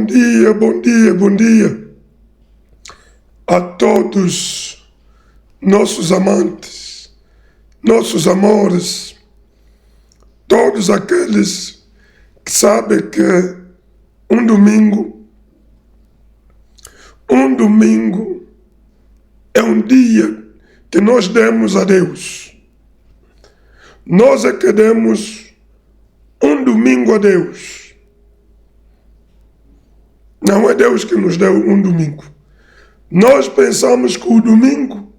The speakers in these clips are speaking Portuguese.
bom dia a todos nossos amantes, nossos amores, todos aqueles que sabem que um domingo é um dia que nós demos a Deus. Nós é que demos um domingo a Deus. Não é Deus que nos deu um domingo. Nós pensamos que o domingo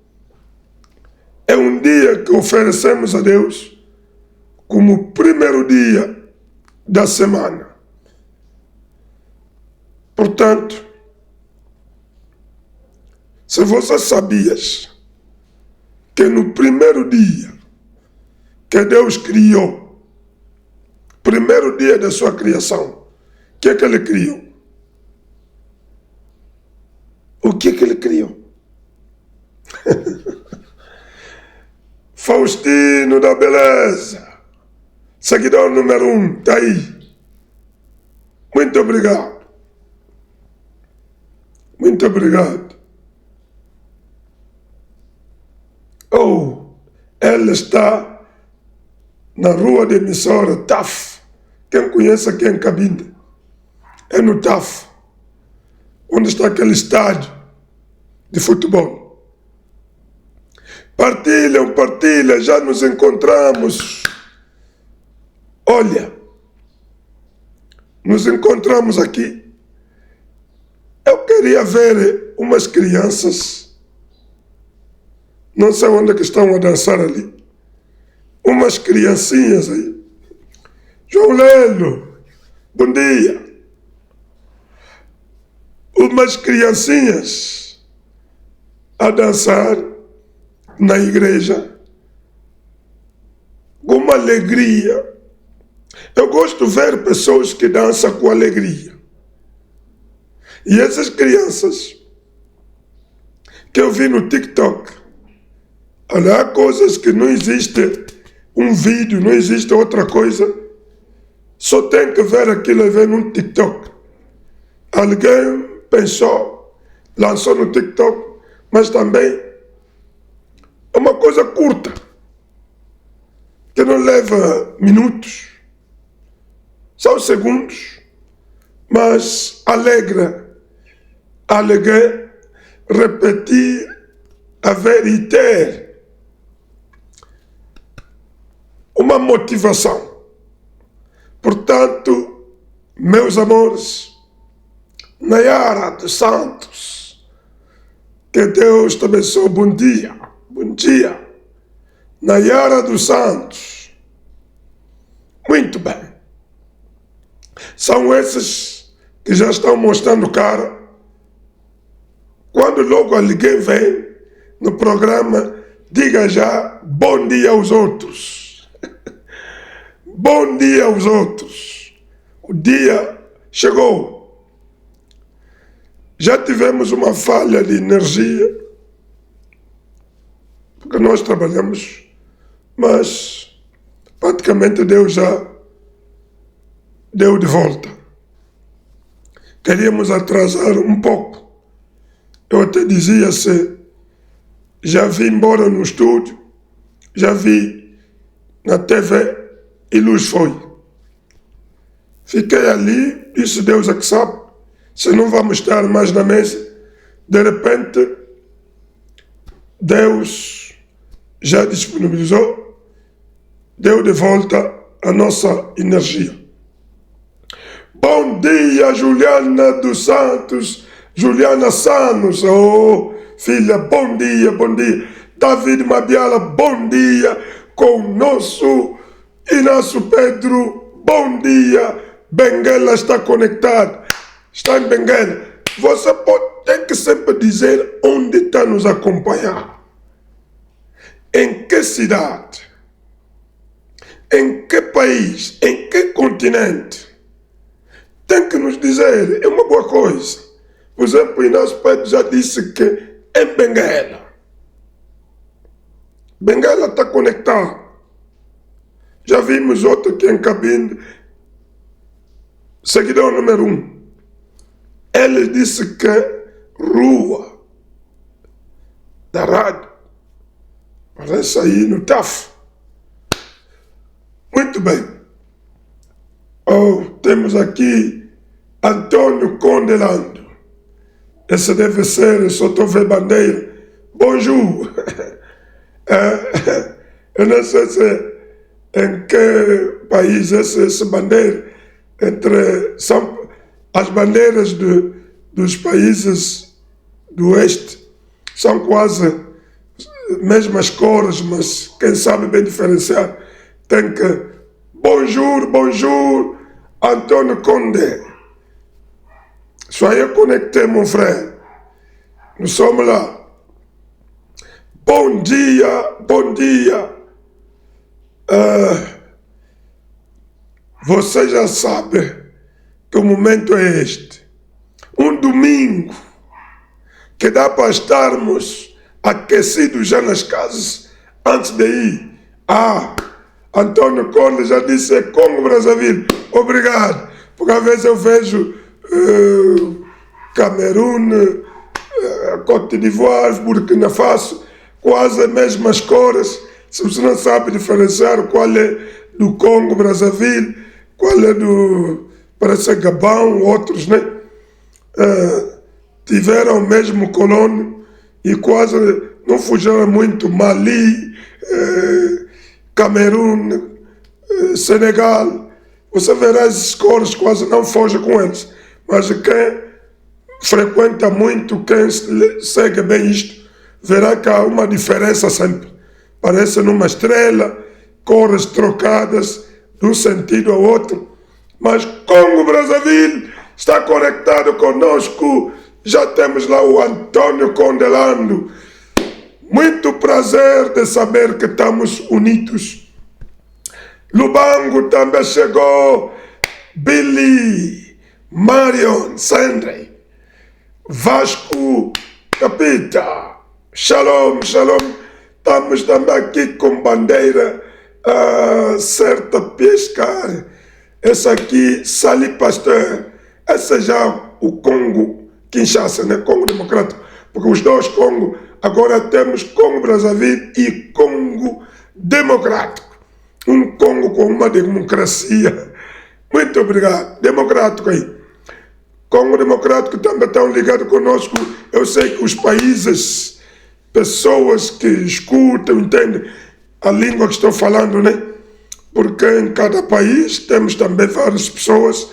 é um dia que oferecemos a Deus como o primeiro dia da semana. Portanto, se você sabias que no primeiro dia que Deus criou, primeiro dia da sua criação, o que é que Ele criou? O que é que Ele criou? Faustino da Beleza, seguidor número 1, está aí. Muito obrigado. Muito obrigado. Ela está na rua de emissora TAF. Quem conhece aqui em Cabinda? É no TAF, onde está aquele estádio de futebol. Partilham, já nos encontramos. Olha, nos encontramos aqui. Eu queria ver umas crianças, não sei onde é que estão a dançar ali, umas criancinhas aí. João Lelo, bom dia. Umas criancinhas a dançar na igreja com uma alegria. Eu gosto de ver pessoas que dançam com alegria. E essas crianças que eu vi no TikTok, olha, há coisas que não existe um vídeo, não existe outra coisa, só tem que ver aquilo e ver no TikTok. Alguém pensou, lançou no TikTok, mas também é uma coisa curta, que não leva minutos, só segundos, mas alegra repetir a verité, uma motivação. Portanto, meus amores, Nayara dos Santos, que Deus te abençoe. Bom dia, Nayara dos Santos. Muito bem, são esses que já estão mostrando cara. Quando logo alguém vem no programa, diga já bom dia aos outros. Bom dia aos outros. O dia chegou. Já tivemos uma falha de energia, porque nós trabalhamos, mas praticamente Deus já deu de volta. Queríamos atrasar um pouco. Eu até dizia, se já vi embora no estúdio, já vi na TV e luz foi. Fiquei ali, disse Deus é que sabe, se não vamos estar mais na mesa. De repente, Deus já disponibilizou, deu de volta a nossa energia. Bom dia, Juliana dos Santos, Juliana Sanos, filha, bom dia. David Mabiala, bom dia, com o nosso Inácio Pedro, bom dia. Benguela está conectado, está em Benguela. Você tem que sempre dizer onde está nos acompanhar, em que cidade, em que país, em que continente. Tem que nos dizer, é uma boa coisa. Por exemplo, o Inácio Pedro já disse que em Benguela. Benguela está conectado. Já vimos outro aqui em Cabinda, seguidor número 1. ele disse que rua da rádio parece aí no TAF. Muito bem. Temos aqui Antônio Condelando. Esse deve ser Sotové Bandeira. Bonjour. Eu não sei se em que país esse bandeira, são as bandeiras dos países do oeste, são quase mesmas cores, mas quem sabe bem diferenciar tem que bonjour, Antônio Condé. Soyez connectés, mon frère. Nous sommes là. Bom dia. Você já sabe que o momento é este. Um domingo que dá para estarmos aquecidos já nas casas antes de ir. Antônio Conde já disse Congo Brazzaville. Obrigado. Porque às vezes eu vejo Camerun, Côte d'Ivoire, Burkina Faso, quase as mesmas cores. Se você não sabe diferenciar qual é do Congo Brazzaville, qual é parece Gabão, outros, né? Tiveram o mesmo colônia e quase não fugiram muito. Mali, Camerun, Senegal. Você verá as cores, quase não foge com eles. Mas quem frequenta muito, quem segue bem isto, verá que há uma diferença sempre. Parece numa estrela, cores trocadas de um sentido ao outro. Mas Congo Brazzaville está conectado conosco. Já temos lá o Antônio Condelando. Muito prazer de saber que estamos unidos. Lubango também chegou. Billy, Marion, Sandre, Vasco, Capita. Shalom. Estamos também aqui com bandeira certa pescar. Esse aqui, Sali Pasteur. Esse é já o Congo Kinshasa, né? Congo Democrático. Porque os dois Congo, agora temos Congo Brazzaville e Congo Democrático. Um Congo com uma democracia. Muito obrigado. Democrático aí. Congo Democrático também estão ligados conosco. Eu sei que os países, pessoas que escutam, entendem a língua que estou falando, né? Porque em cada país temos também várias pessoas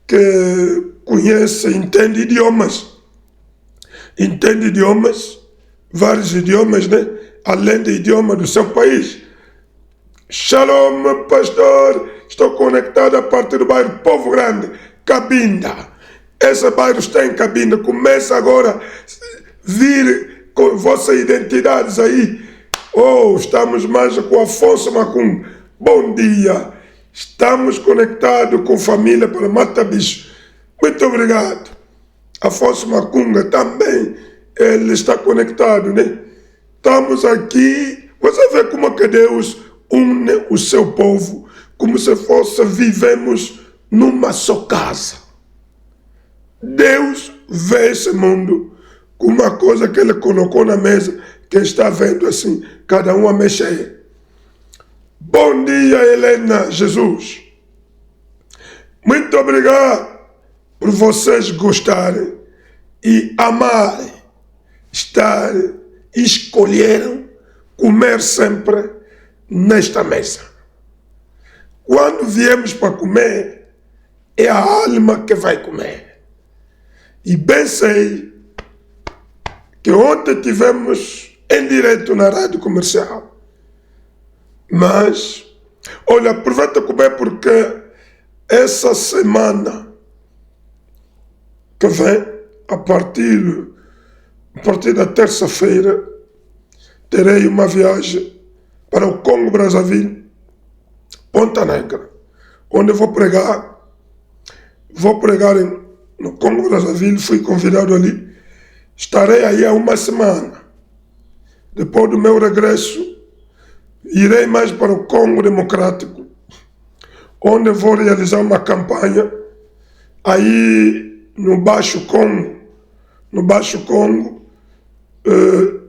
que conhecem, entendem idiomas. Entendem idiomas, vários idiomas, né? Além do idioma do seu país. Shalom, pastor. Estou conectado a partir do bairro Povo Grande, Cabinda. Esse bairro está em Cabinda. Começa agora a vir com vossas identidades aí. Estamos mais com Afonso Macum. Bom dia. Estamos conectados com família para Mata Bicho. Muito obrigado. Afonso Macunga também, ele está conectado, né? Estamos aqui. Você vê como que Deus une o seu povo, como se fosse vivemos numa só casa. Deus vê esse mundo como uma coisa que ele colocou na mesa, que está vendo assim, cada um a mexer. Bom dia, Helena Jesus. Muito obrigado por vocês gostarem e amarem, estarem, escolheram comer sempre nesta mesa. Quando viemos para comer, é a alma que vai comer. E bem sei que ontem tivemos em direto na rádio comercial. Mas, olha, aproveita comer porque essa semana que vem, a partir da terça-feira, terei uma viagem para o Congo Brazzaville, Ponta Negra, onde vou pregar no Congo Brazzaville, fui convidado ali. Estarei aí há uma semana. Depois do meu regresso, irei mais para o Congo Democrático, onde vou realizar uma campanha. Aí no Baixo Congo. No Baixo Congo,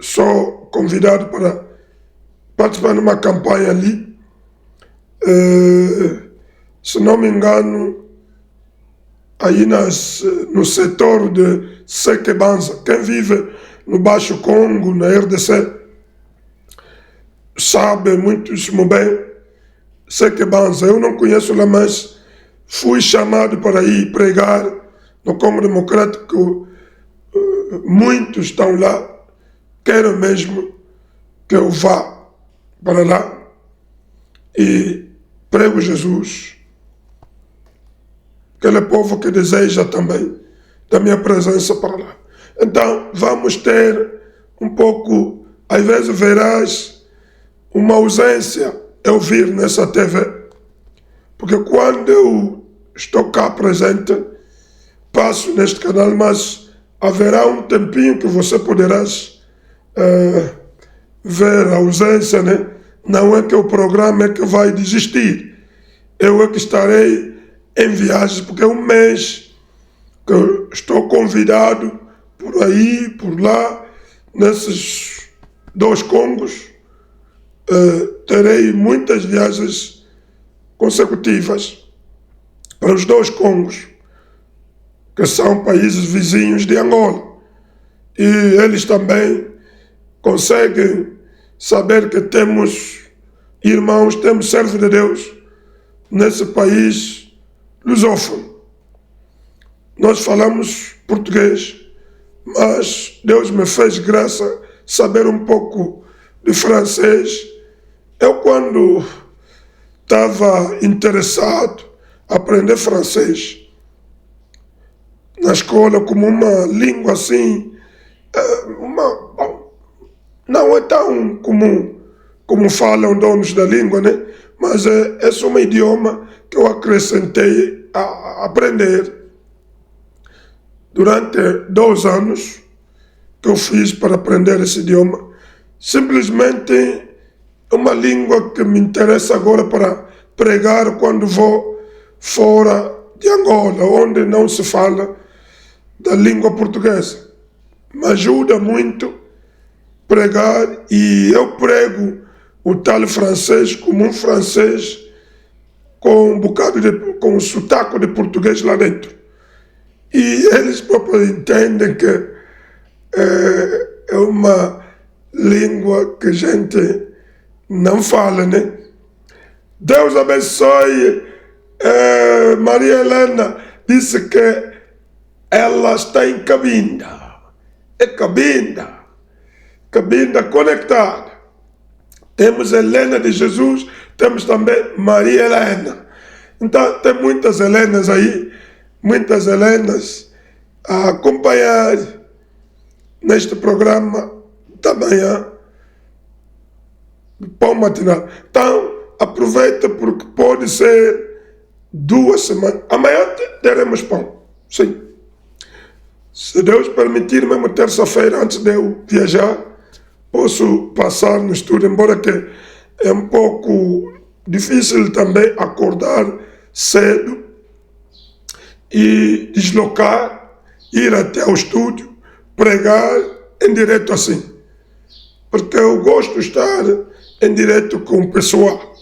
sou convidado para participar de uma campanha ali. Se não me engano, aí no setor de Sekebanza. Quem vive no Baixo Congo, na RDC, sabe muitíssimo bem Sekebanza. Eu não conheço lá, mas fui chamado para ir pregar no Congo Democrático. Muitos estão lá, quero mesmo que eu vá para lá e prego Jesus. Aquele povo que deseja também da minha presença para lá. Então, vamos ter um pouco, às vezes verás uma ausência eu vir nessa TV, porque quando eu estou cá presente, passo neste canal, mas haverá um tempinho que você poderás ver a ausência, né? Não é que o programa é que vai desistir, eu é que estarei em viagem, porque é um mês que eu estou convidado por aí, por lá, nesses 2 Congos. Terei muitas viagens consecutivas para os 2 Congos, que são países vizinhos de Angola. E eles também conseguem saber que temos irmãos, temos servos de Deus nesse país lusófono. Nós falamos português, mas Deus me fez graça saber um pouco de francês. Eu, quando estava interessado em aprender francês na escola como uma língua assim, não é tão comum como falam donos da língua, né? Mas é um idioma que eu acrescentei a aprender durante 2 anos que eu fiz para aprender esse idioma. Simplesmente é uma língua que me interessa agora para pregar quando vou fora de Angola, onde não se fala da língua portuguesa. Me ajuda muito pregar, e eu prego o tal francês como um francês com um bocado com um sotaque de português lá dentro. E eles próprios entendem que é uma língua que a gente não fala, né? Deus abençoe. Maria Helena disse que ela está em Cabinda. É Cabinda conectada. Temos Helena de Jesus, temos também Maria Helena. Então tem muitas Helenas aí, muitas Helenas a acompanhar neste programa da manhã, pão matinal. Então aproveita, porque pode ser 2 semanas. Amanhã teremos pão, sim. Se Deus permitir, mesmo terça-feira, antes de eu viajar, posso passar no estúdio, embora que é um pouco difícil também acordar cedo e deslocar, ir até ao estúdio, pregar em direto assim. Porque eu gosto de estar em direto com o pessoal.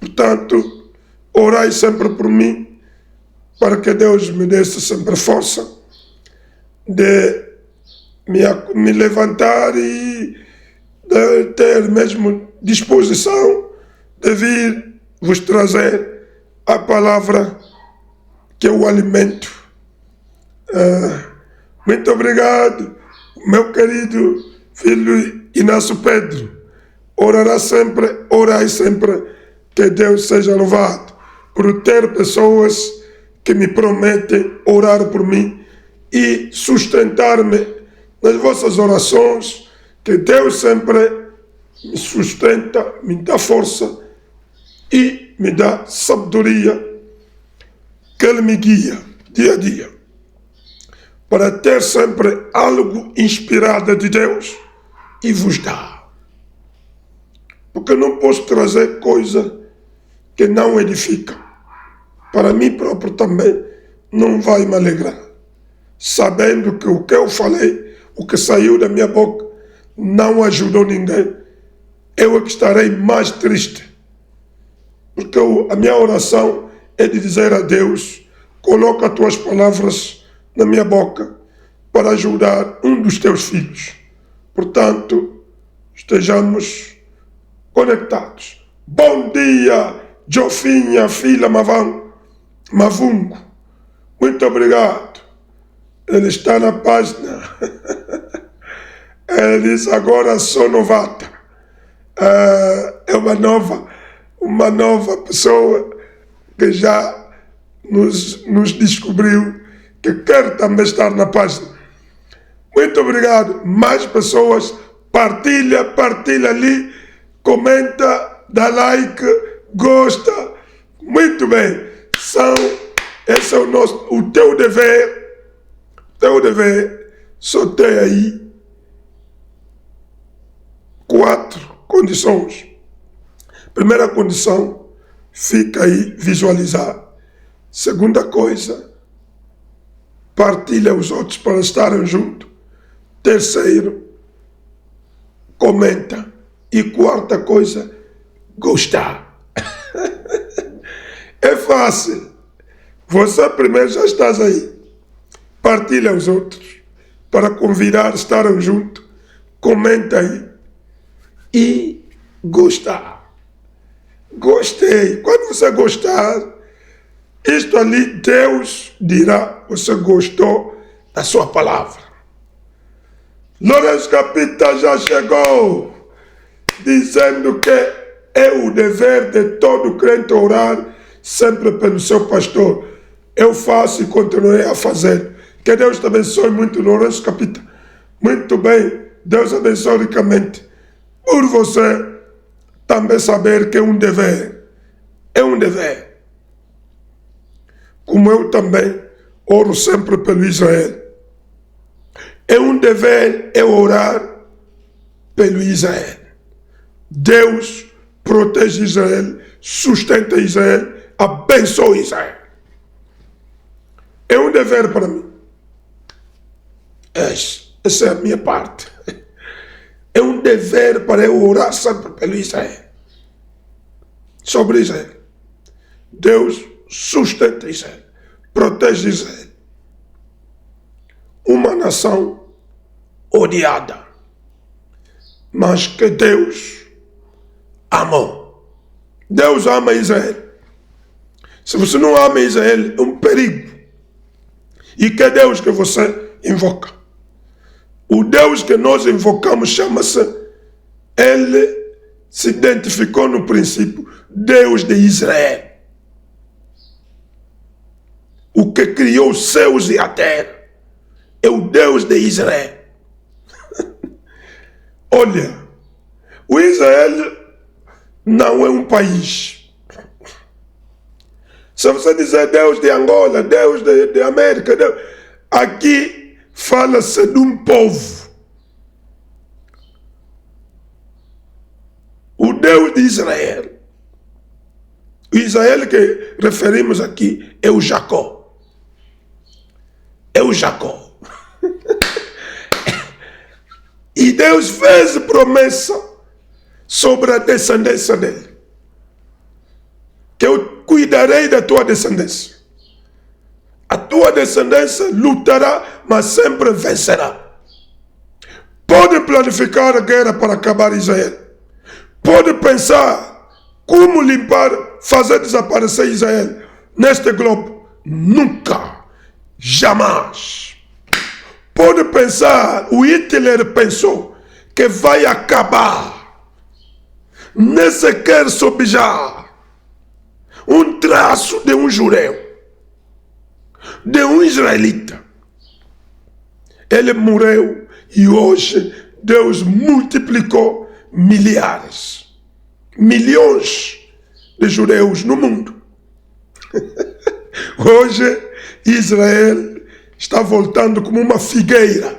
Portanto, orai sempre por mim, para que Deus me dê sempre força de me levantar e de ter mesmo disposição de vir vos trazer a palavra que é o alimento. Muito obrigado, meu querido filho Inácio Pedro. Orai sempre que Deus seja louvado por ter pessoas que me prometem orar por mim e sustentar-me nas vossas orações, que Deus sempre me sustenta, me dá força e me dá sabedoria, que Ele me guia dia a dia, para ter sempre algo inspirado de Deus e vos dá. Porque não posso trazer coisa que não edifica. Para mim próprio também não vai me alegrar. sabendo que o que eu falei, o que saiu da minha boca, não ajudou ninguém, eu é que estarei mais triste. Porque a minha oração é de dizer a Deus, coloca as tuas palavras na minha boca para ajudar um dos teus filhos. Portanto, estejamos conectados. Bom dia, Jofinha, filha Mavungo. Muito obrigado. Ele está na página. Ele diz, agora sou novata. É uma nova pessoa que já nos descobriu que quer também estar na página. Muito obrigado. Mais pessoas, partilha ali, comenta, dá like, gosta. Muito bem. Esse é o teu dever. Só tem aí 4 condições. Primeira condição, fica aí visualizar. Segunda coisa, partilha os outros para estarem juntos. Terceiro, comenta. E quarta coisa, gostar. É fácil. Você primeiro já estás aí. Partilha os outros para convidar a estarem juntos. Comenta aí. E gostar. Gostei. Quando você gostar, isto ali, Deus dirá, você gostou da sua palavra. Lourenço Capita já chegou, dizendo que é o dever de todo crente orar sempre pelo seu pastor. Eu faço e continuarei a fazer. Que Deus te abençoe muito, Lourenço Capita. Muito bem, Deus abençoe ricamente. Por você também saber que é um dever. É um dever. Como eu também oro sempre pelo Israel. É um dever orar pelo Israel. Deus protege Israel, sustenta Israel, abençoa Israel. É um dever para mim. Essa é a minha parte. É um dever para eu orar sempre pelo Israel. Sobre Israel. Deus sustenta Israel, protege Israel. Uma nação odiada, mas que Deus amou. Deus ama Israel. Se você não ama Israel, é um perigo. E que Deus que você invoca? O Deus que nós invocamos chama-se, ele se identificou no princípio, Deus de Israel. O que criou os céus e a terra. É o Deus de Israel. Olha, o Israel não é um país. Se você dizer Deus de Angola, Deus de América, Deus, aqui fala-se de um povo. O Deus de Israel. O Israel que referimos aqui é o Jacó. É o Jacó. E Deus fez promessa sobre a descendência dele. Que eu cuidarei da tua descendência. A tua descendência lutará, mas sempre vencerá. Pode planificar a guerra para acabar Israel. Pode pensar como limpar, fazer desaparecer Israel neste globo. Nunca, jamais. Pode pensar, o Hitler pensou que vai acabar. Nem sequer sobejar um traço de um judeu, de um israelita. Ele morreu e hoje Deus multiplicou milhares, milhões de judeus no mundo. Hoje Israel está voltando como uma figueira.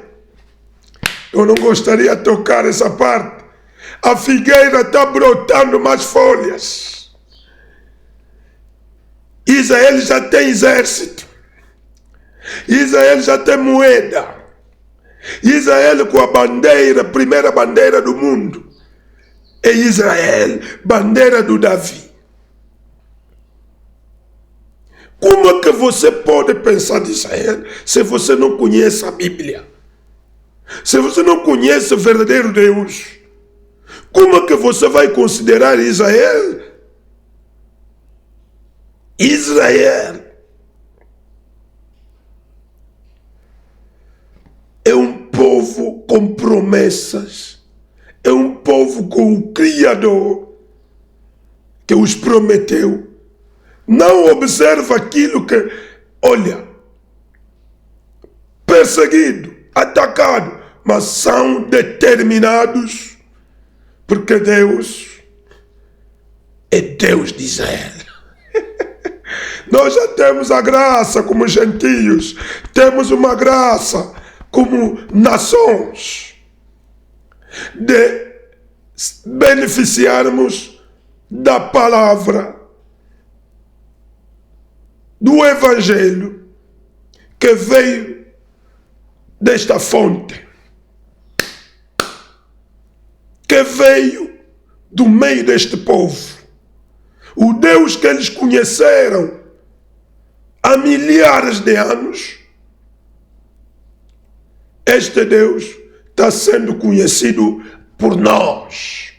Eu não gostaria de tocar essa parte. A figueira está brotando mais folhas. Israel já tem exército. Israel já tem moeda. Israel com a bandeira, primeira bandeira do mundo. É Israel, bandeira do Davi. Como é que você pode pensar de Israel se você não conhece a Bíblia? Se você não conhece o verdadeiro Deus, como é que você vai considerar Israel? Israel é um povo com promessas, é um povo com o Criador que os prometeu. Não observa aquilo que, olha, perseguido, atacado, mas são determinados, porque Deus é Deus de Israel. Nós já temos a graça como gentios, temos uma graça como nações de beneficiarmos da palavra, do Evangelho que veio desta fonte, que veio do meio deste povo. O Deus que eles conheceram há milhares de anos, este Deus está sendo conhecido por nós.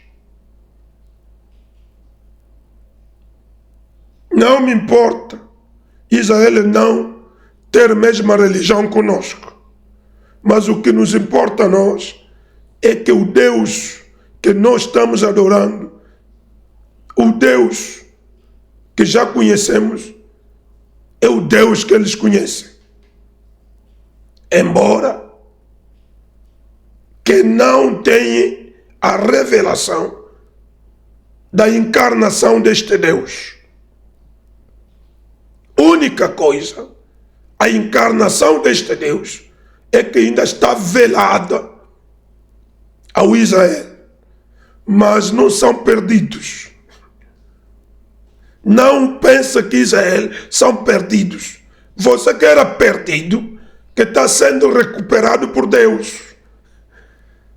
Não me importa Israel não ter a mesma religião conosco, mas o que nos importa a nós é que o Deus que nós estamos adorando, o Deus que já conhecemos, é o Deus que eles conhecem. Embora que não tenha a revelação da encarnação deste Deus. Única coisa, a encarnação deste Deus é que ainda está velada ao Israel, mas não são perdidos. Não pensa que Israel são perdidos. Você que era perdido, que está sendo recuperado por Deus.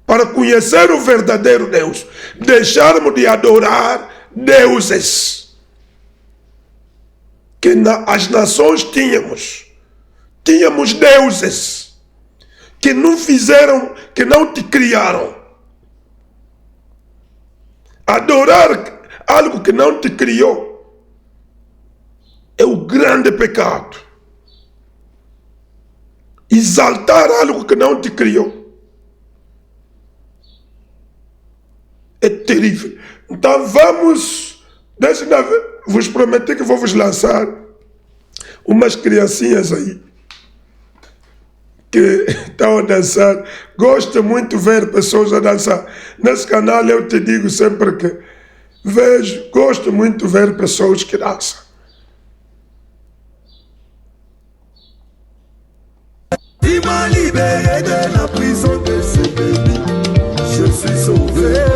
Para conhecer o verdadeiro Deus, deixarmos de adorar deuses que as nações tínhamos deuses que não fizeram, que não te criaram. Adorar algo que não te criou é o grande pecado. Exaltar algo que não te criou é terrível. Então vamos, vos prometi que vou vos lançar umas criancinhas aí que estão a dançar. Gosto muito de ver pessoas a dançar. Nesse canal eu te digo sempre que gosto muito de ver pessoas que dançam. Il m'a libéré de la prison de ce pays. Je suis sauvé.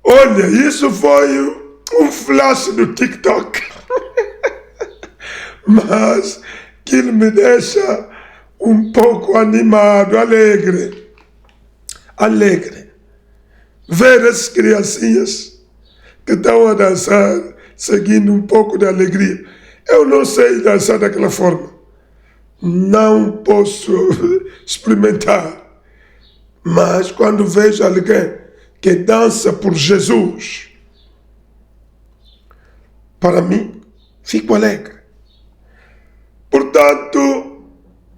Olha, isso foi um flash do TikTok. Mas que ele me deixa um pouco animado, alegre. Ver essas criancinhas que estão a dançar, seguindo um pouco de alegria. Eu não sei dançar daquela forma. Não posso experimentar. Mas quando vejo alguém que dança por Jesus, para mim, fico alegre. Portanto,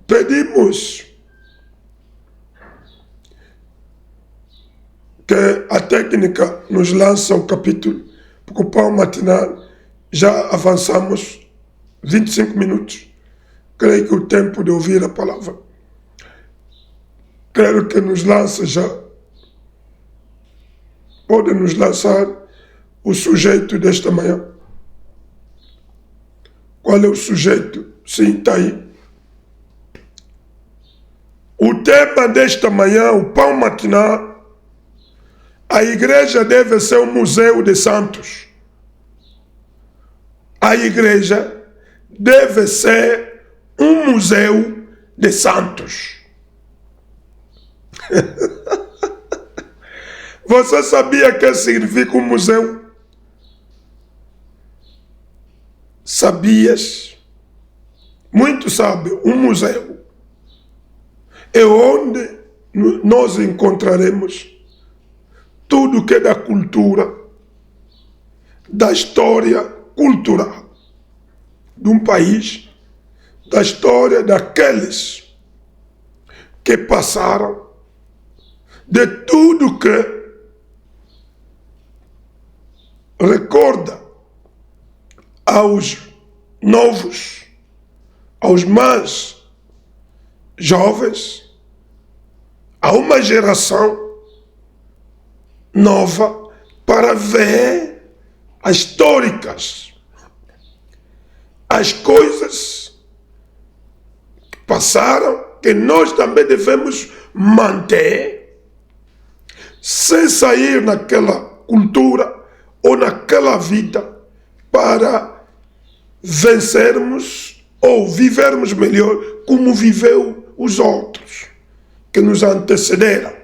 pedimos que a técnica nos lance o capítulo, porque o pão matinal já avançamos 25 minutos. Creio que o tempo de ouvir a palavra. quero que nos lance já. Pode nos lançar o sujeito desta manhã. Qual é o sujeito? Sim, está aí. O tema desta manhã, o pão matinal, a igreja deve ser um museu de santos. A igreja deve ser um museu de santos. Você sabia que significa um museu? Sabias? Muito sabe, um museu é onde nós encontraremos tudo que é da cultura, da história cultural de um país, da história daqueles que passaram, de tudo que recorda aos novos, aos mais jovens, a uma geração nova, para ver as históricas, as coisas que passaram, que nós também devemos manter, sem sair naquela cultura ou naquela vida, para vencermos ou vivermos melhor como viveu os outros que nos antecederam.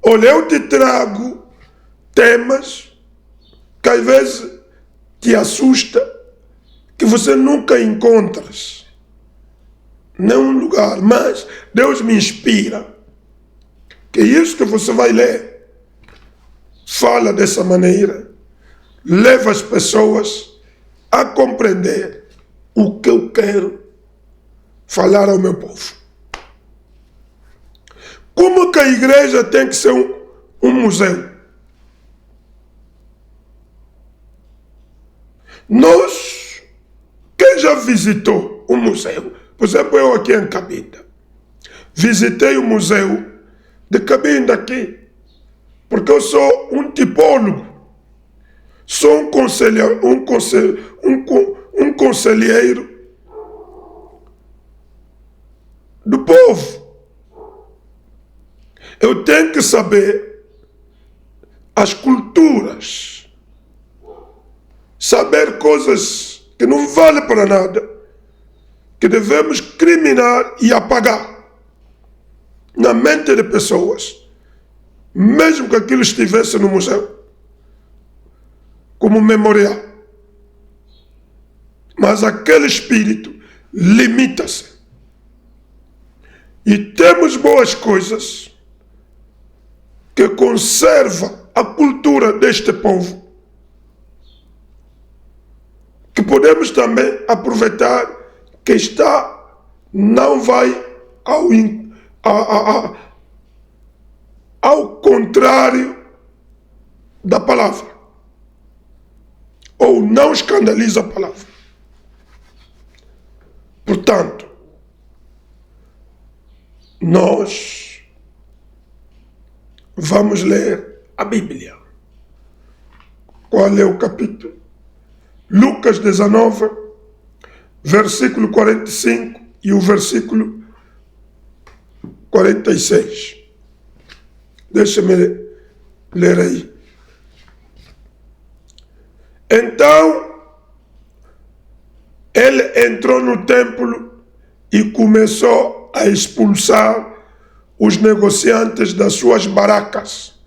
Olha, eu te trago temas que às vezes te assusta, que você nunca encontras em nenhum lugar, mas Deus me inspira que isso que você vai ler fala dessa maneira, leva as pessoas a compreender o que eu quero falar ao meu povo. Como que a igreja tem que ser um museu? Nós, quem já visitou um museu, por exemplo, eu aqui em Cabinda, visitei o museu de Cabinda aqui, porque eu sou um tipólogo, sou um conselheiro do povo. Eu tenho que saber as culturas, saber coisas que não valem para nada, que devemos criminar e apagar na mente de pessoas, mesmo que aquilo estivesse no museu, como memorial. Mas aquele espírito limita-se. E temos boas coisas que conserva a cultura deste povo, que podemos também aproveitar, que não vai ao contrário da palavra, ou não escandaliza a palavra. Portanto, nós vamos ler a Bíblia. Qual é o capítulo? Lucas 19, versículo 45 e o versículo 46. Deixa-me ler aí. Então, ele entrou no templo e começou a expulsar os negociantes das suas barracas,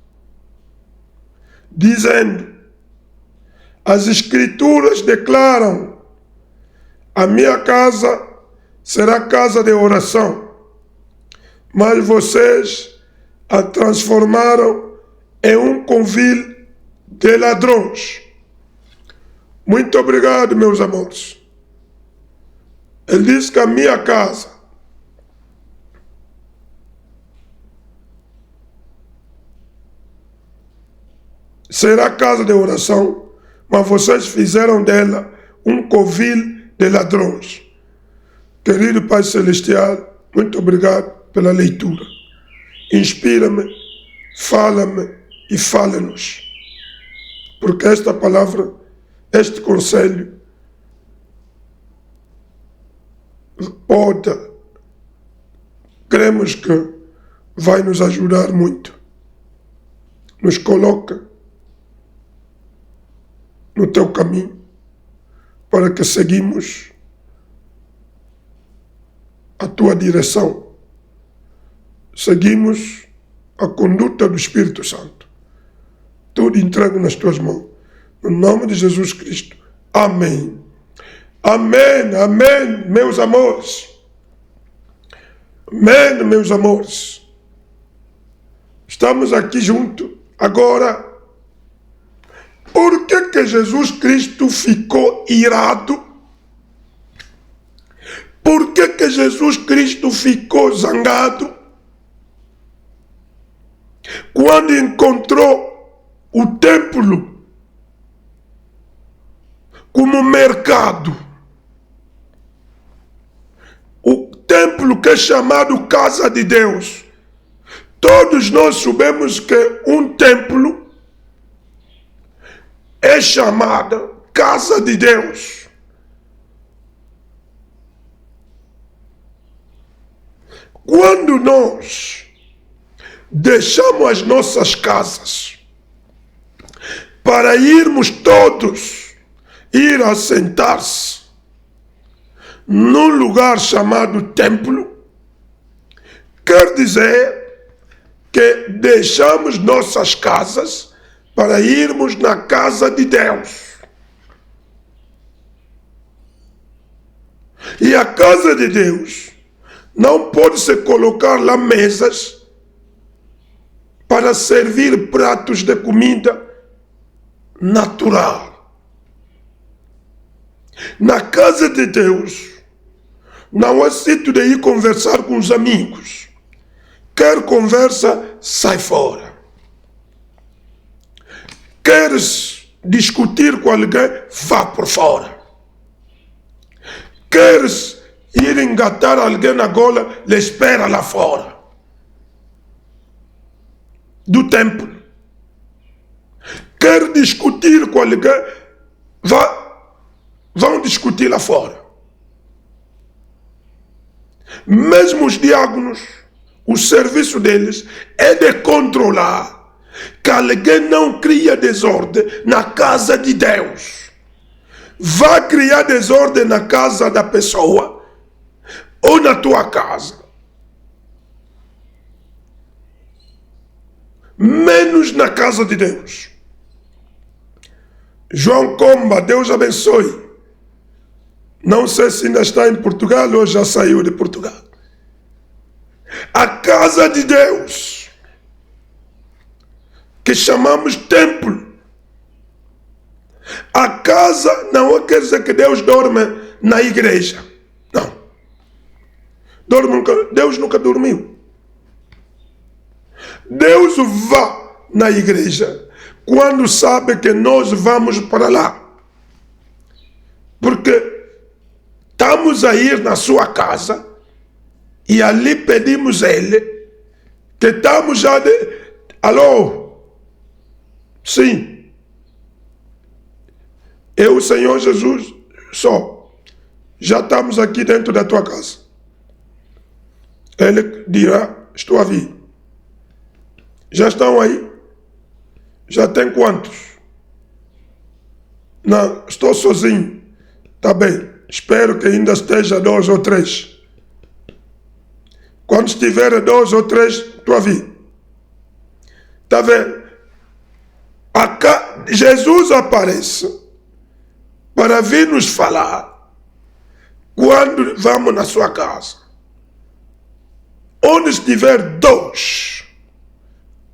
dizendo: as escrituras declaram, a minha casa será casa de oração, mas vocês a transformaram em um covil de ladrões. Muito obrigado, meus amores. Ele diz que a minha casa será casa de oração, mas vocês fizeram dela um covil de ladrões. Querido Pai Celestial, muito obrigado pela leitura. Inspira-me, fala-me e fala-nos. Porque esta palavra, este conselho, cremos que vai nos ajudar muito. Nos coloca no teu caminho para que seguimos a tua direção. Seguimos a conduta do Espírito Santo. Tudo entrego nas tuas mãos. No nome de Jesus Cristo. Amém. Amém, amém, meus amores. Amém, meus amores. Estamos aqui juntos agora. Por que Jesus Cristo ficou irado? Por que Jesus Cristo ficou zangado? Quando encontrou o templo como mercado. O templo que é chamado Casa de Deus. Todos nós sabemos que um templo é chamado Casa de Deus. Quando nós deixamos as nossas casas para irmos todos ir assentar-se num lugar chamado templo, quer dizer que deixamos nossas casas para irmos na casa de Deus. E a casa de Deus não pode se colocar lá mesas para servir pratos de comida natural. Na casa de Deus não é sítio de ir conversar com os amigos. Quer conversa, sai fora. Queres discutir com alguém, vá por fora. Queres ir engatar alguém na gola, lhe espera lá fora do templo. Quer discutir com alguém, vão discutir lá fora. Mesmo os diáconos, o serviço deles é de controlar que alguém não cria desordem na casa de Deus. Vai criar desordem na casa da pessoa ou na tua casa. Menos na casa de Deus. João Comba, Deus abençoe. Não sei se ainda está em Portugal ou já saiu de Portugal. A casa de Deus, que chamamos templo. A casa não quer dizer que Deus dorme na igreja. Não. Deus nunca dormiu. Deus vai na igreja quando sabe que nós vamos para lá. Porque estamos a ir na sua casa e ali pedimos a Ele que estamos já de... Alô? Sim. Eu, Senhor Jesus, já estamos aqui dentro da tua casa. Ele dirá, estou a vir. Já estão aí? Já tem quantos? Não, estou sozinho. Tá bem. Espero que ainda esteja 2 ou 3. Quando estiver 2 ou 3, estou a vir. Tá vendo? Jesus aparece para vir nos falar quando vamos na sua casa. Onde estiver 2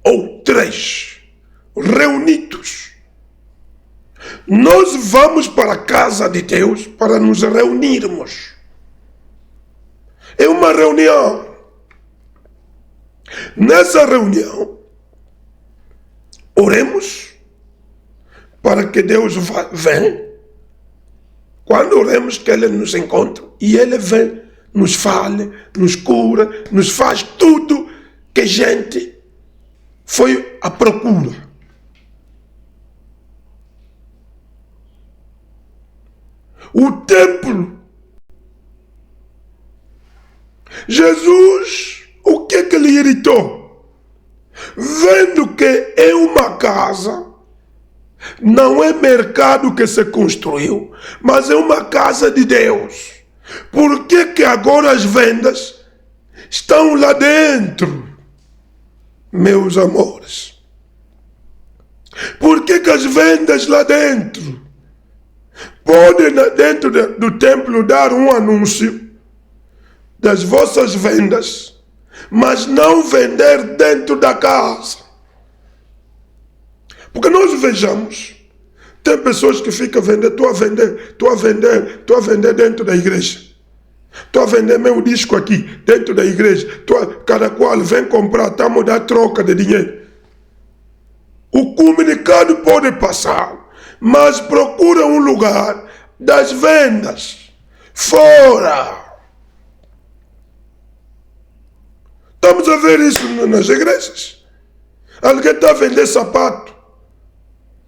ou 3 reunidos, nós vamos para a casa de Deus para nos reunirmos. É uma reunião. Nessa reunião, oremos para que Deus venha. Quando oremos, que Ele nos encontre e Ele vem nos fale, nos cura, nos faz tudo que a gente foi à procura. O templo. Jesus, o que é que lhe irritou? Vendo que é uma casa, não é mercado que se construiu, mas é uma casa de Deus. Por que agora as vendas estão lá dentro, meus amores? Por que as vendas lá dentro? Podem dentro do templo dar um anúncio das vossas vendas, mas não vender dentro da casa. Porque nós vejamos, tem pessoas que ficam a vender, estou a vender dentro da igreja. Estou a vender meu disco aqui, dentro da igreja. Cada qual vem comprar, estamos a dar troca de dinheiro. O comunicado pode passar, mas procura um lugar das vendas. Fora! Estamos a ver isso nas igrejas. Alguém está a vender sapato,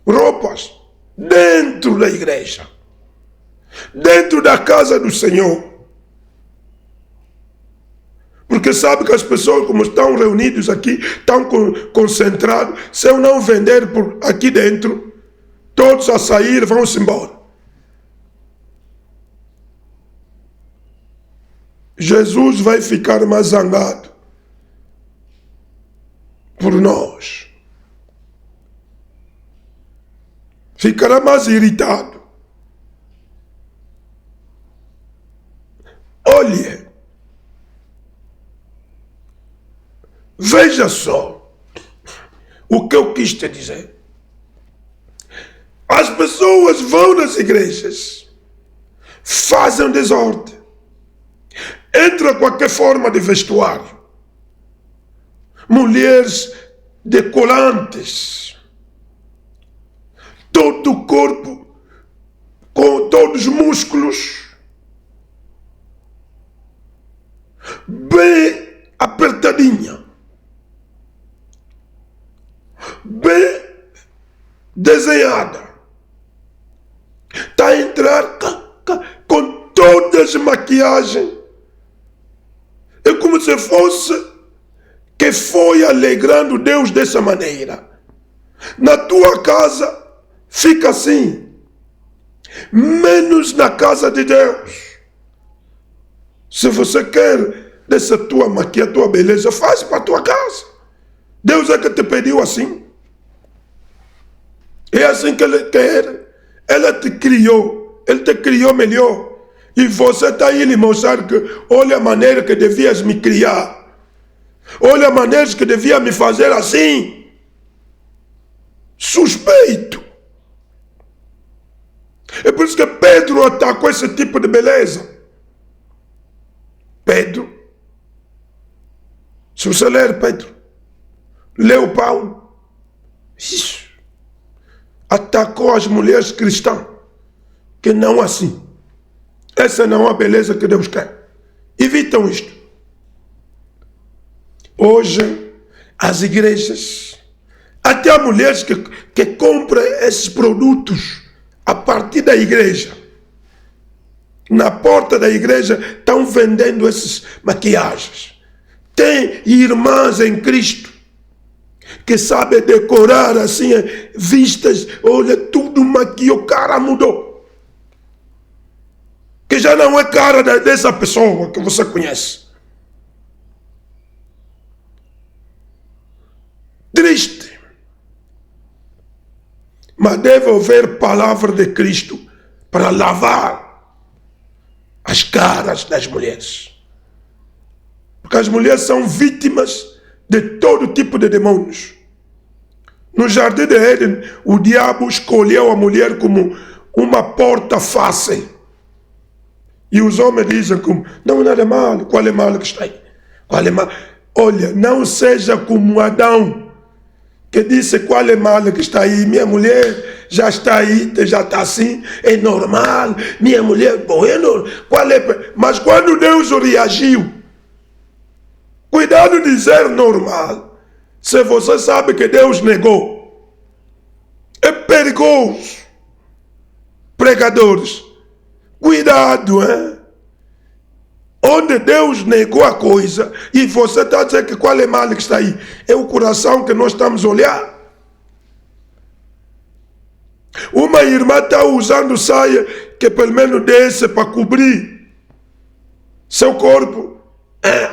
roupas, dentro da igreja, dentro da casa do Senhor. Porque sabe que as pessoas, como estão reunidos aqui, estão concentrados, se eu não vender por aqui dentro, todos a sair vão-se embora. Jesus vai ficar mais zangado por nós. Ficará mais irritado. Olhe, veja só o que eu quis te dizer. As pessoas vão nas igrejas, fazem desordem, entra qualquer forma de vestuário, mulheres decolantes, todo o corpo com todos os músculos bem apertadinha, bem desenhada, está a entrar com todas as maquiagens. É como se fosse que foi alegrando Deus dessa maneira. Na tua casa fica assim, menos na casa de Deus. Se você quer dessa tua maquiagem, tua beleza, faz para a tua casa. Deus é que te pediu assim. É assim que Ele quer. Ele te criou. Ele te criou melhor. E você está aí lhe mostrar que olha a maneira que devias me criar. Olha a maneira que devia me fazer assim. Suspeito. É por isso que Pedro atacou esse tipo de beleza. Pedro, se você ler Pedro, leu Paulo, atacou as mulheres cristãs, que não assim. Essa não é a beleza que Deus quer. Evitam isto. Hoje, as igrejas, até há mulheres que compram esses produtos a partir da igreja. Na porta da igreja estão vendendo essas maquiagens. Tem irmãs em Cristo que sabem decorar assim, vistas, olha, tudo maquiou, o cara mudou. Que já não é cara dessa pessoa que você conhece. Triste. Mas deve haver palavra de Cristo para lavar as caras das mulheres. Porque as mulheres são vítimas de todo tipo de demônios. No jardim de Éden, o diabo escolheu a mulher como uma porta fácil. E os homens dizem como, não, nada mal. Qual é mal que está aí? Qual é mal? Olha, não seja como Adão, que disse qual é mal que está aí. Minha mulher já está aí, já está assim, é normal. Minha mulher, bueno, qual é? Mas quando Deus reagiu, cuidado de dizer normal, se você sabe que Deus negou. É perigoso. Pregadores, cuidado, hein? Onde Deus negou a coisa e você está a dizer que qual é mal que está aí? É o coração que nós estamos a olhar. Uma irmã está usando saia que pelo menos desce para cobrir seu corpo.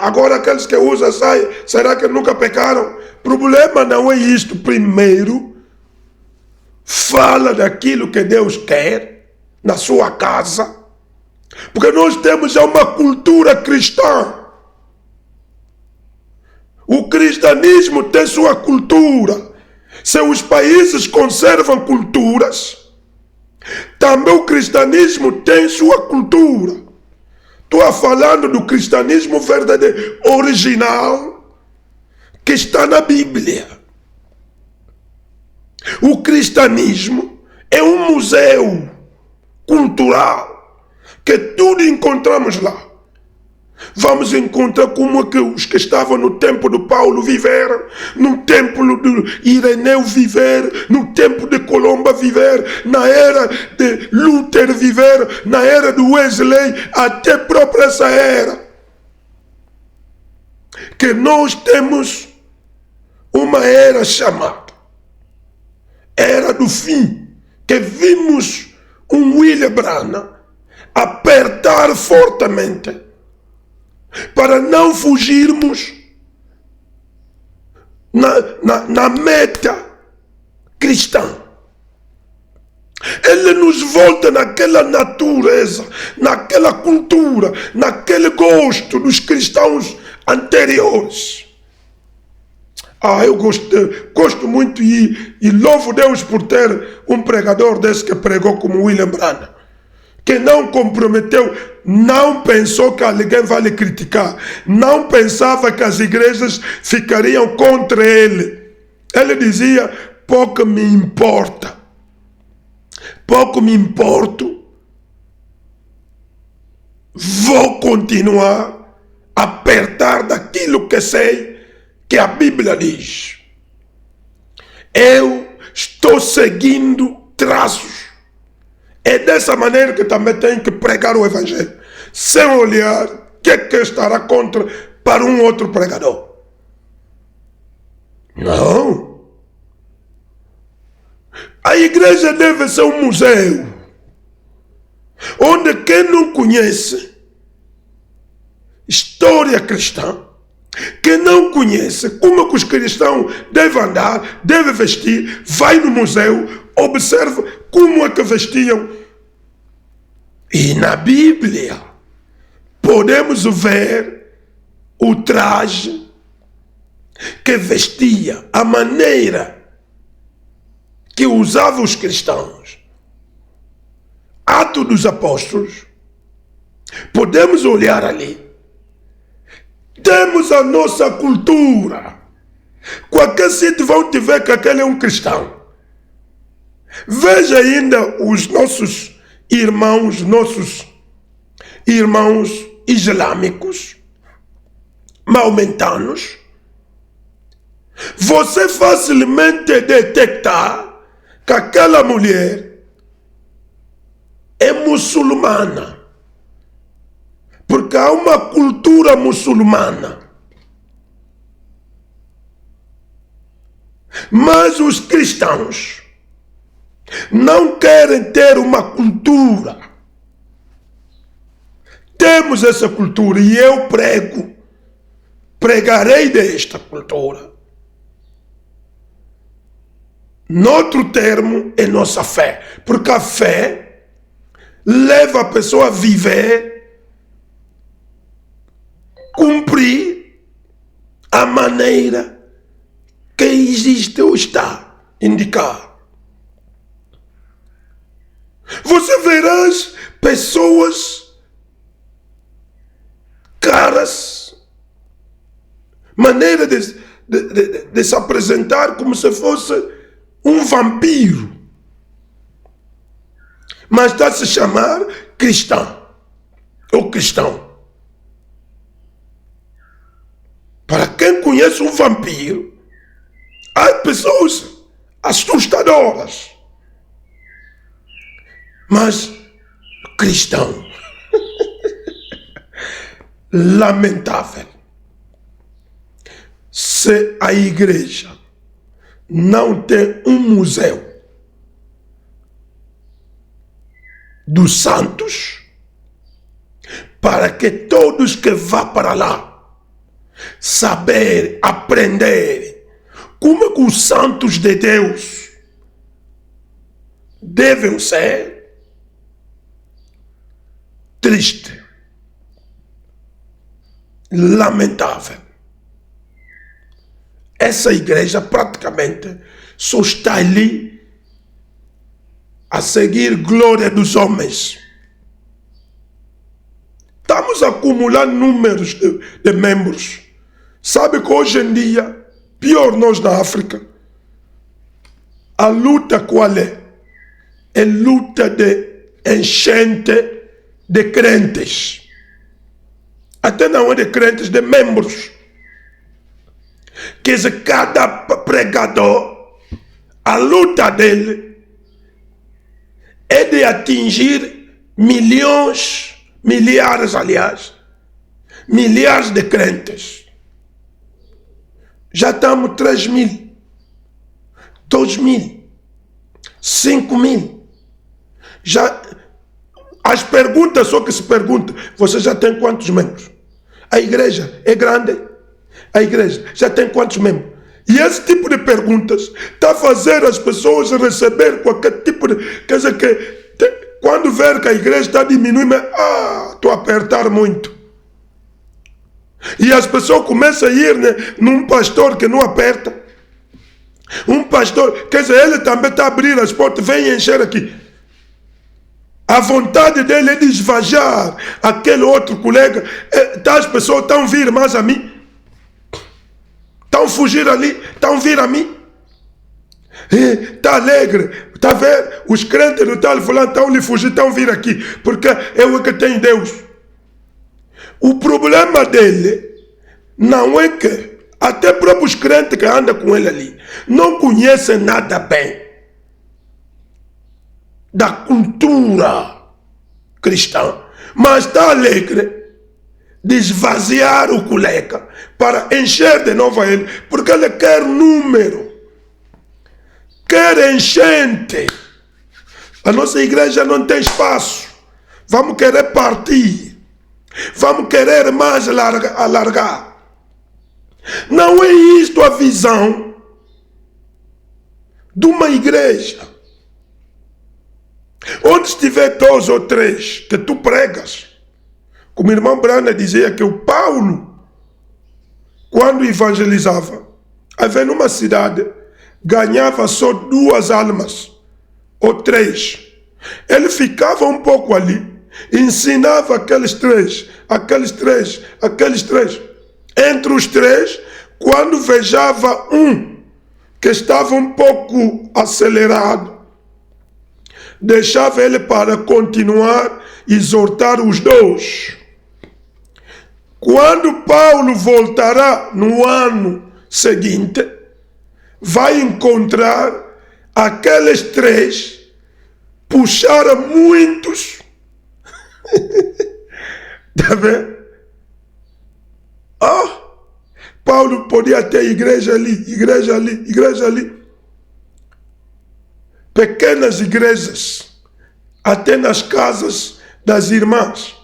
Agora aqueles que usam saia, será que nunca pecaram? O problema não é isto. Primeiro, fala daquilo que Deus quer na sua casa. Porque nós temos já uma cultura cristã. O cristianismo tem sua cultura. Se os países conservam culturas, também o cristianismo tem sua cultura. Estou falando do cristianismo verdadeiro, original, que está na Bíblia. O cristianismo é um museu cultural que tudo encontramos lá. Vamos encontrar como que os que estavam no tempo de Paulo viveram, no tempo de Ireneu viveram, no tempo de Colomba viveram, na era de Luther viveram, na era de Wesley, até própria essa era. Que nós temos uma era chamada Era do Fim, que vimos um William Branham apertar fortemente para não fugirmos na meta cristã. Ele nos volta naquela natureza, naquela cultura, naquele gosto dos cristãos anteriores. Eu gosto muito e louvo Deus por ter um pregador desse que pregou como William Branham, que não comprometeu, não pensou que alguém vai lhe criticar, não pensava que as igrejas ficariam contra ele. Ele dizia, pouco me importa, pouco me importo, vou continuar a apertar daquilo que sei que a Bíblia diz. Eu estou seguindo traços. É dessa maneira que também tem que pregar o Evangelho, sem olhar o que estará contra para um outro pregador. Não. A igreja deve ser um museu, onde quem não conhece história cristã, quem não conhece como que os cristãos devem andar, devem vestir, vai no museu, observa como é que vestiam. E na Bíblia podemos ver o traje que vestia, a maneira que usavam os cristãos. Atos dos Apóstolos, podemos olhar ali. Temos a nossa cultura. Qualquer sítio vão te ver que aquele é um cristão. Veja ainda os nossos irmãos islâmicos, maometanos. Você facilmente detectar que aquela mulher é muçulmana, porque há uma cultura muçulmana. Mas os cristãos não querem ter uma cultura. Temos essa cultura e eu pregarei desta cultura. Noutro termo é nossa fé, porque a fé leva a pessoa a viver, cumprir a maneira que existe ou está indicado. Você verás pessoas caras, maneira de se apresentar como se fosse um vampiro. Mas está a se chamar cristão, ou cristão. Para quem conhece um vampiro, há pessoas assustadoras. Mas cristão, lamentável. Se a igreja não tem um museu dos santos, para que todos que vão para lá saber, aprender como é que os santos de Deus devem ser, triste, lamentável. Essa igreja praticamente só está ali a seguir glória dos homens. Estamos a acumular números de membros. Sabe que hoje em dia, pior nós na África, a luta qual é? É luta de enchente de crentes. Até não é de crentes, de membros. Quer dizer, cada pregador, a luta dele é de atingir milhões, milhares, aliás, milhares de crentes. Já estamos 3 mil, 2 mil, 5 mil. Já, as perguntas só que se perguntam, você já tem quantos membros? A igreja é grande? A igreja já tem quantos membros? E esse tipo de perguntas está a fazer as pessoas receber qualquer tipo de... Quer dizer que quando ver que a igreja está diminuindo, estou a apertar muito. E as pessoas começam a ir, né, num pastor que não aperta. Um pastor, quer dizer, ele também está a abrir as portas, vem encher aqui. A vontade dele é de esvaziar aquele outro colega. As pessoas estão a vir mais a mim. Estão a fugir ali, estão a vir a mim. Está alegre, está a ver? Os crentes do tal fulano estão a lhe fugir, estão a vir aqui, porque é o que tem Deus. O problema dele não é que até próprios crentes que andam com ele ali não conhecem nada bem da cultura cristã, mas está alegre de esvaziar o colega para encher de novo a ele, porque ele quer número, quer enchente. A nossa igreja não tem espaço, vamos querer partir, vamos querer mais alargar. Não é isto a visão de uma igreja. Onde estiver 2 ou 3 que tu pregas, como o irmão Brana dizia que o Paulo, quando evangelizava, havia numa cidade, ganhava só 2 almas, ou 3. Ele ficava um pouco ali, ensinava aqueles 3, aqueles 3, aqueles 3. Entre os 3, quando vejava um que estava um pouco acelerado, deixava ele para continuar a exortar os 2. Quando Paulo voltará no ano seguinte, vai encontrar aqueles 3, puxaram muitos. Está vendo? Paulo podia ter igreja ali, igreja ali, igreja ali. Pequenas igrejas, até nas casas das irmãs.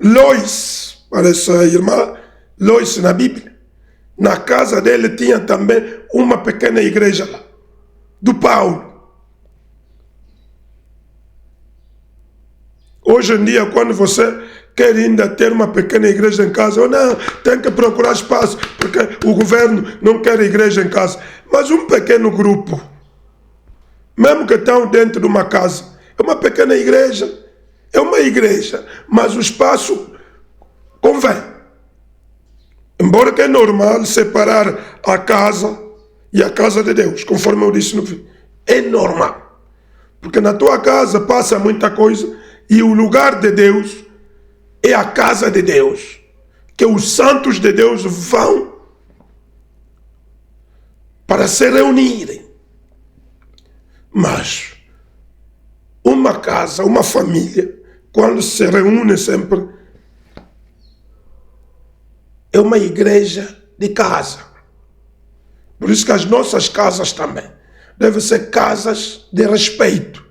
Lois, parece a irmã Lois na Bíblia, na casa dele tinha também uma pequena igreja lá, do Paulo. Hoje em dia, quando você quer ainda ter uma pequena igreja em casa, ou não, tem que procurar espaço, porque o governo não quer igreja em casa. Mas um pequeno grupo, mesmo que estão dentro de uma casa, é uma pequena igreja, é uma igreja, mas o espaço convém. Embora que é normal separar a casa e a casa de Deus, conforme eu disse no fim. É normal. Porque na tua casa passa muita coisa e o lugar de Deus é a casa de Deus, que os santos de Deus vão para se reunirem. Mas uma casa, uma família, quando se reúne sempre, é uma igreja de casa. Por isso que as nossas casas também devem ser casas de respeito.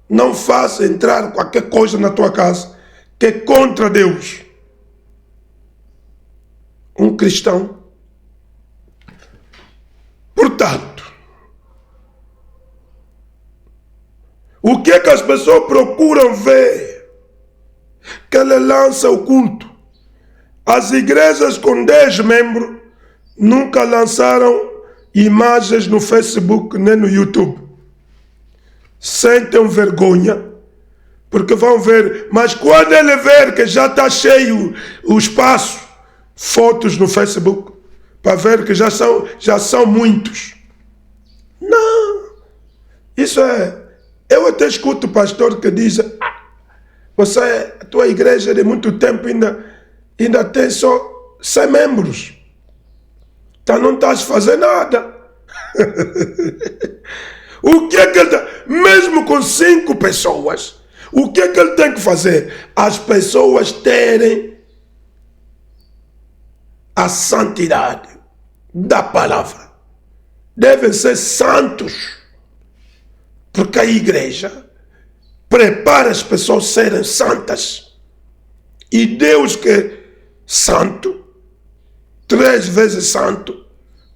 Não faça entrar qualquer coisa na tua casa que é contra Deus. Um cristão. Portanto, o que é que as pessoas procuram ver? Que ele lança o culto. As igrejas com 10 membros nunca lançaram imagens no Facebook nem no YouTube. Sentem vergonha, porque vão ver, mas quando ele ver que já está cheio o espaço, fotos no Facebook, para ver que já são muitos. Não, isso é, eu até escuto o pastor que diz, a tua igreja de muito tempo ainda tem só 100 membros. Então não estás a fazer nada. O que é que ele mesmo com 5 pessoas, o que é que ele tem que fazer? As pessoas terem a santidade da palavra. Devem ser santos. Porque a igreja prepara as pessoas a serem santas. E Deus que é santo, 3 vezes santo,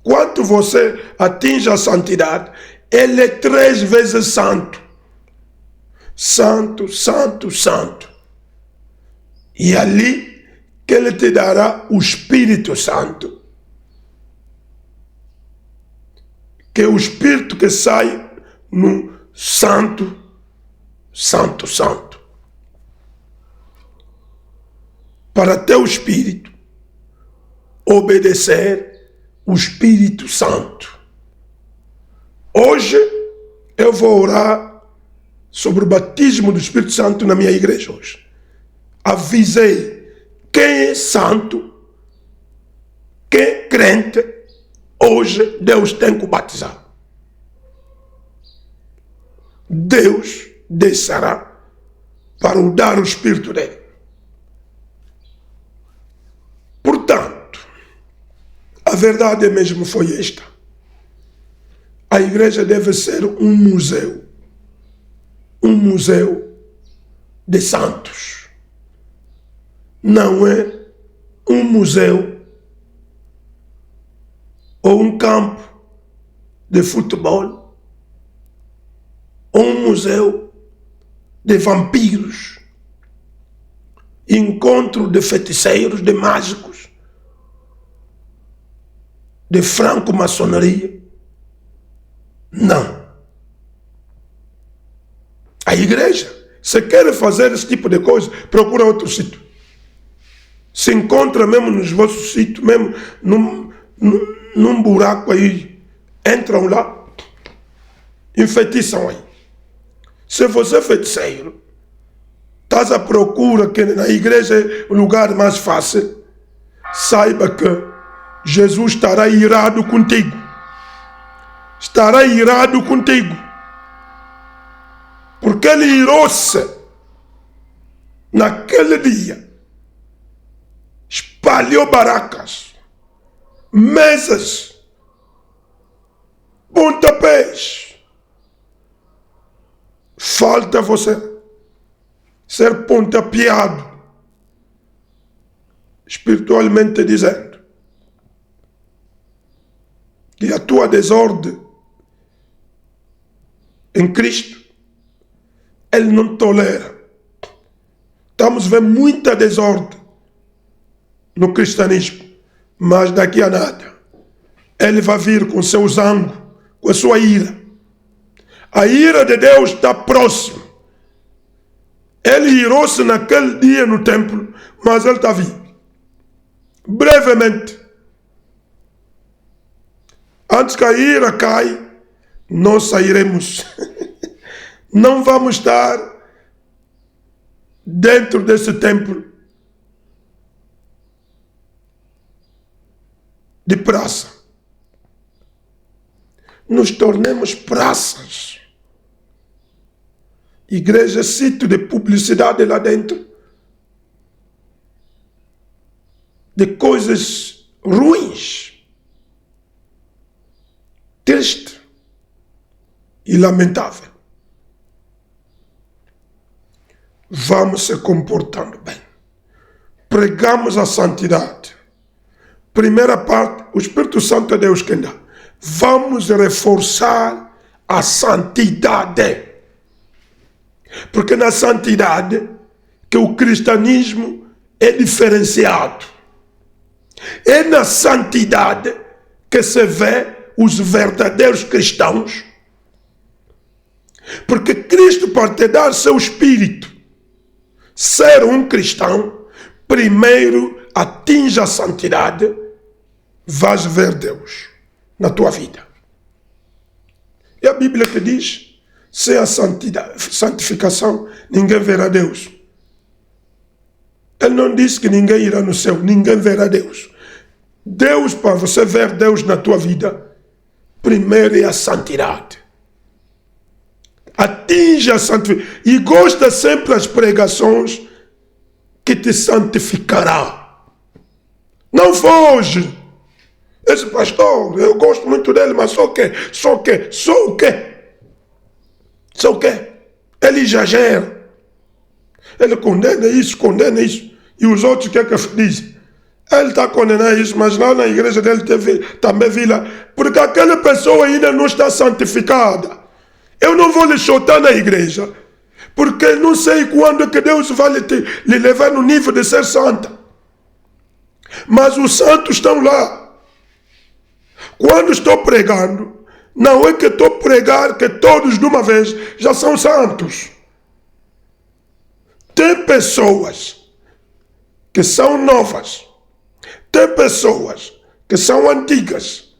quanto você atinge a santidade, ele é 3 vezes santo. Santo, santo, santo. E ali que ele te dará o Espírito Santo. Que é o Espírito que sai no santo, santo, santo. Para ter o Espírito, obedecer o Espírito Santo. Hoje eu vou orar sobre o batismo do Espírito Santo na minha igreja hoje. Avisei quem é santo, quem é crente, hoje Deus tem que batizar. Deus descerá para o dar o Espírito dele. Portanto, a verdade mesmo foi esta. A igreja deve ser um museu de santos. Não é um museu ou um campo de futebol ou um museu de vampiros, encontro de feiticeiros, de mágicos, de franco-maçonaria. Não. A igreja, se quer fazer esse tipo de coisa, procura outro sítio. Se encontra mesmo nos vossos sítios, mesmo num buraco aí, entram lá, enfeitiçam aí. Se você é feiticeiro, estás à procura que na igreja é o lugar mais fácil, saiba que Jesus estará irado contigo. Estará irado contigo. Porque ele irou-se naquele dia. Espalhou barracas, mesas, pontapés. Falta você ser pontapeado, espiritualmente dizendo, que a tua desordem em Cristo, Ele não tolera. Estamos vendo muita desordem no cristianismo, mas daqui a nada, Ele vai vir com seu zango, com a sua ira. A ira de Deus está próxima. Ele irou-se naquele dia no templo, mas Ele está vivo. brevemente, antes que a ira caia, nós sairemos. Não vamos estar dentro desse templo de praça. Nos tornemos praças. Igreja é sítio de publicidade lá dentro. De coisas ruins. Triste e lamentável. Vamos se comportando bem. Pregamos a santidade. Primeira parte, o Espírito Santo é Deus quem dá. Vamos reforçar a santidade. Porque na santidade que o cristianismo é diferenciado. É na santidade que se vê os verdadeiros cristãos. Porque Cristo, para te dar seu espírito, ser um cristão, primeiro atinge a santidade, vais ver Deus na tua vida. E a Bíblia te diz, sem a santificação, ninguém verá Deus. Ele não disse que ninguém irá no céu, ninguém verá Deus. Deus, para você ver Deus na tua vida, primeiro é a santidade. Atinge a santidade. E gosta sempre das pregações que te santificará. Não foge. Esse pastor, eu gosto muito dele, mas só o quê? Ele exagera. Ele condena isso. E os outros o que é que dizem? Ele está condenando isso, mas lá na igreja dele também vi lá. Porque aquela pessoa ainda não está santificada. Eu não vou lhe chutar na igreja. Porque não sei quando é que Deus vai lhe levar no nível de ser santa. Mas os santos estão lá. Quando estou pregando, não é que estou pregando que todos de uma vez já são santos. Tem pessoas que são novas. Tem pessoas que são antigas.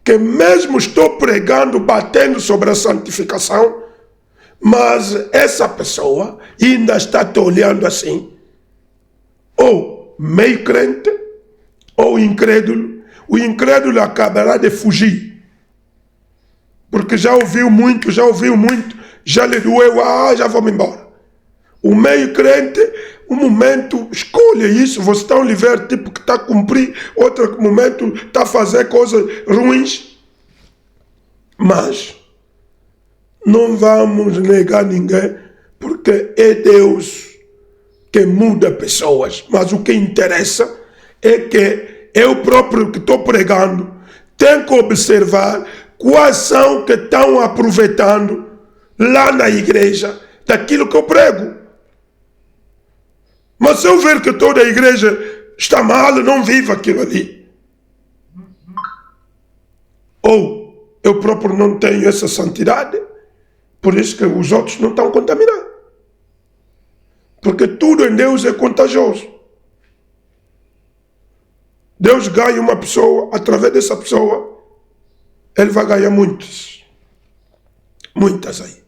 Que mesmo estou pregando, batendo sobre a santificação, mas essa pessoa ainda está te olhando assim. Ou meio crente, ou incrédulo. O incrédulo acabará de fugir. Porque já ouviu muito, já lhe doeu, já vamos embora. O meio crente, um momento escolhe isso, você está a viver tipo que está a cumprir, outro momento está a fazer coisas ruins. Mas não vamos negar ninguém, porque é Deus que muda pessoas. Mas o que interessa é que eu próprio que estou pregando tenho que observar quais são que estão aproveitando lá na igreja daquilo que eu prego. Mas se eu ver que toda a igreja está mal, não vivo aquilo ali. Ou eu próprio não tenho essa santidade, por isso que os outros não estão contaminados. Porque tudo em Deus é contagioso. Deus ganha uma pessoa, através dessa pessoa, Ele vai ganhar muitas. Muitas aí.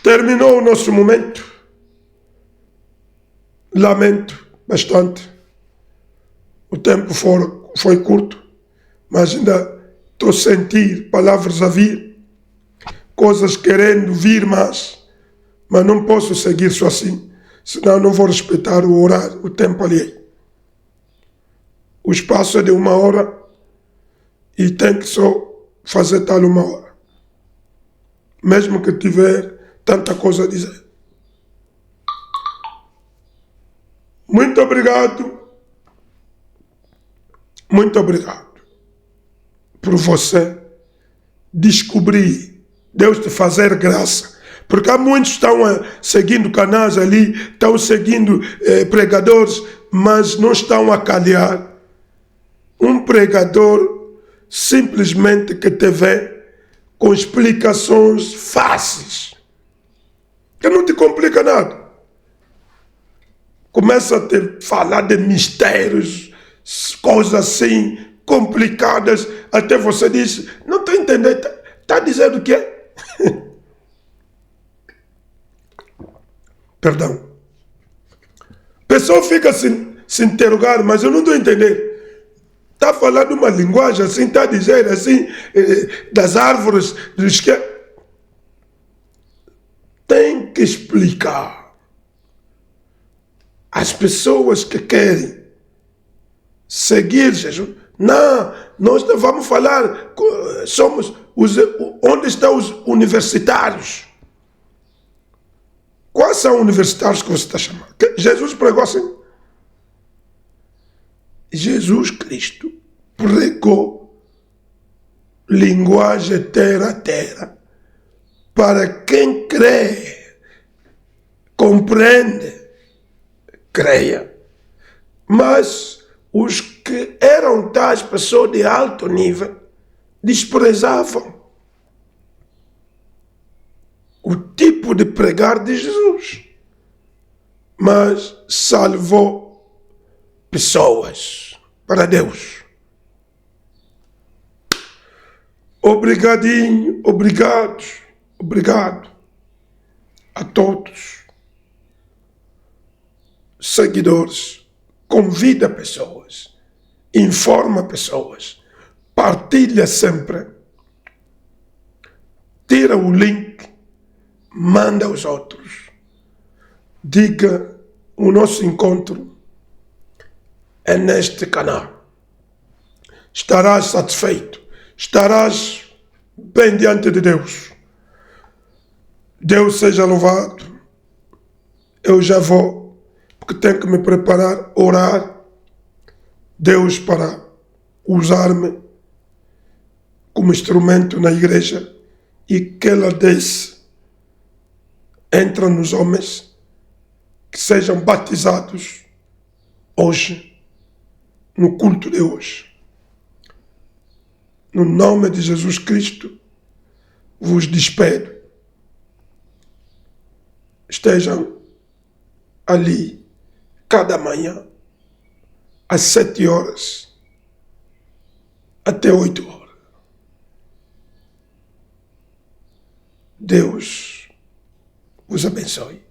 Terminou o nosso momento. Lamento bastante. O tempo foi curto, mas ainda estou a sentir palavras a vir, coisas querendo vir mais, mas não posso seguir só assim, senão não vou respeitar o horário, o tempo ali. O espaço é de 1 hora e tem que só fazer tal 1 hora, mesmo que tiver tanta coisa a dizer. Muito obrigado por você descobrir, Deus te fazer graça. Porque há muitos que estão seguindo canais ali, estão seguindo pregadores, mas não estão a calhar. Um pregador simplesmente que te vê com explicações fáceis, que não te complica nada. começa a te falar de mistérios, coisas assim complicadas, até você diz, não estou entendendo, está dizendo o quê? Perdão. A pessoa fica se interrogar, mas eu não estou entendendo. Está falando uma linguagem assim, está dizendo assim, das árvores, dos que... Tem que explicar. As pessoas que querem seguir Jesus, não, nós não vamos falar, somos onde estão os universitários? Quais são os universitários que você está chamando? Jesus pregou assim? Jesus Cristo pregou linguagem terra a terra para quem crê, compreende, creia. Mas os que eram tais pessoas de alto nível desprezavam o tipo de pregar de Jesus, mas salvou pessoas para Deus. Obrigadinho, obrigado a todos. Seguidores, convida pessoas, informa pessoas, partilha sempre, tira o link, manda aos outros, diga o nosso encontro é neste canal. Estarás satisfeito, estarás bem diante de Deus. Deus seja louvado. Eu já vou, porque tenho que me preparar, orar, Deus para usar-me como instrumento na igreja e que ela desce, entra nos homens que sejam batizados hoje, no culto de hoje. No nome de Jesus Cristo, vos despedo. Estejam ali, cada manhã, às 7 horas, até 8 horas. Deus vos abençoe.